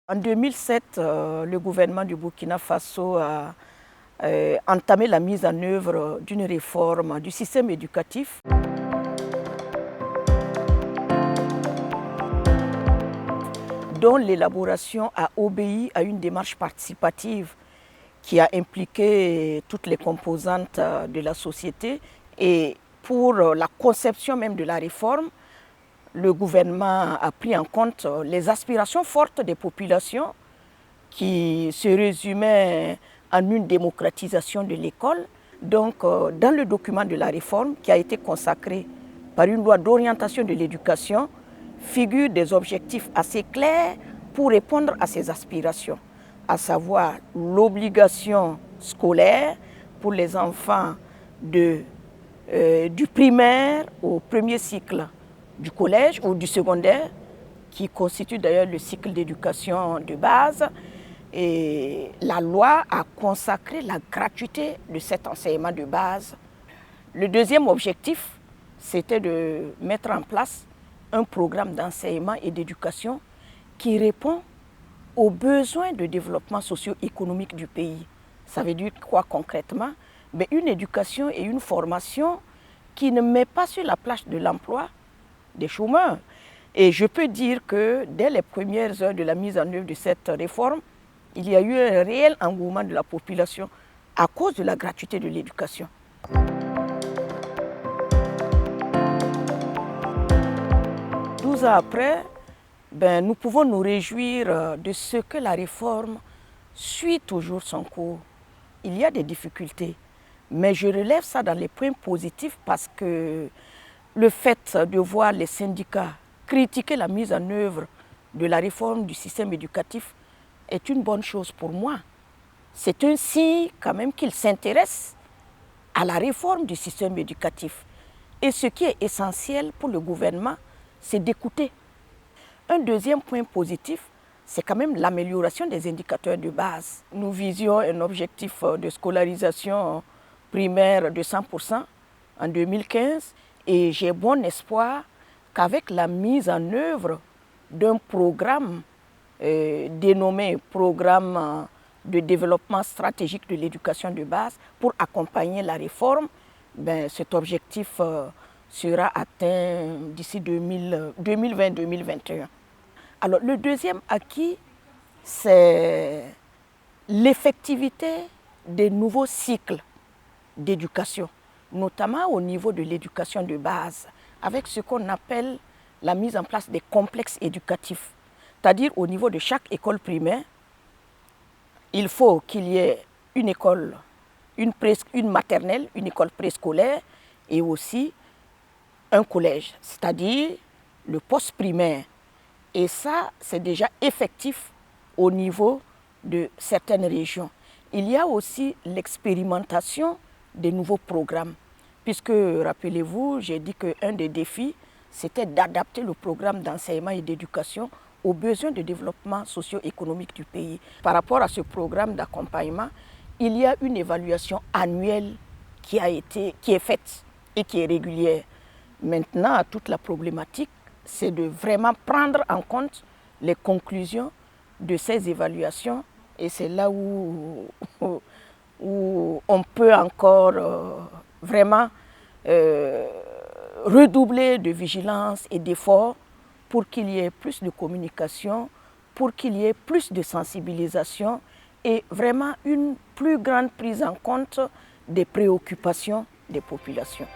En 2007, le gouvernement du Burkina Faso a entamé la mise en œuvre d'une réforme du système éducatif. Dont l'élaboration a obéi à une démarche participative qui a impliqué toutes les composantes de la société. Et pour la conception même de la réforme, le gouvernement a pris en compte les aspirations fortes des populations qui se résumaient en une démocratisation de l'école. Donc, dans le document de la réforme qui a été consacré par une loi d'orientation de l'éducation, figurent des objectifs assez clairs pour répondre à ces aspirations, à savoir l'obligation scolaire pour les enfants du primaire au premier cycle du collège ou du secondaire, qui constitue d'ailleurs le cycle d'éducation de base. Et la loi a consacré la gratuité de cet enseignement de base. Le deuxième objectif, c'était de mettre en place un programme d'enseignement et d'éducation qui répond aux besoins de développement socio-économique du pays. Ça veut dire quoi concrètement? Une éducation et une formation qui ne met pas sur la place de l'emploi des chômeurs. Et je peux dire que dès les premières heures de la mise en œuvre de cette réforme, il y a eu un réel engouement de la population à cause de la gratuité de l'éducation. 12 ans après, nous pouvons nous réjouir de ce que la réforme suit toujours son cours. Il y a des difficultés, mais je relève ça dans les points positifs parce que le fait de voir les syndicats critiquer la mise en œuvre de la réforme du système éducatif est une bonne chose pour moi. C'est un signe quand même qu'ils s'intéressent à la réforme du système éducatif. Et ce qui est essentiel pour le gouvernement, c'est d'écouter. Un deuxième point positif, c'est quand même l'amélioration des indicateurs de base. Nous visions un objectif de scolarisation primaire de 100% en 2015 et j'ai bon espoir qu'avec la mise en œuvre d'un programme dénommé Programme de développement stratégique de l'éducation de base pour accompagner la réforme, cet objectif sera atteint d'ici 2020-2021. Alors le deuxième acquis, c'est l'effectivité des nouveaux cycles d'éducation, notamment au niveau de l'éducation de base, avec ce qu'on appelle la mise en place des complexes éducatifs. C'est-à-dire au niveau de chaque école primaire, il faut qu'il y ait une école, une maternelle, une école préscolaire et aussi un collège, c'est-à-dire le poste primaire. Et ça, c'est déjà effectif au niveau de certaines régions. Il y a aussi l'expérimentation des nouveaux programmes, puisque, rappelez-vous, j'ai dit qu'un des défis, c'était d'adapter le programme d'enseignement et d'éducation aux besoins de développement socio-économique du pays. Par rapport à ce programme d'accompagnement, il y a une évaluation annuelle qui est faite et qui est régulière. Maintenant, toute la problématique, c'est de vraiment prendre en compte les conclusions de ces évaluations et c'est là où on peut encore vraiment redoubler de vigilance et d'efforts pour qu'il y ait plus de communication, pour qu'il y ait plus de sensibilisation et vraiment une plus grande prise en compte des préoccupations des populations.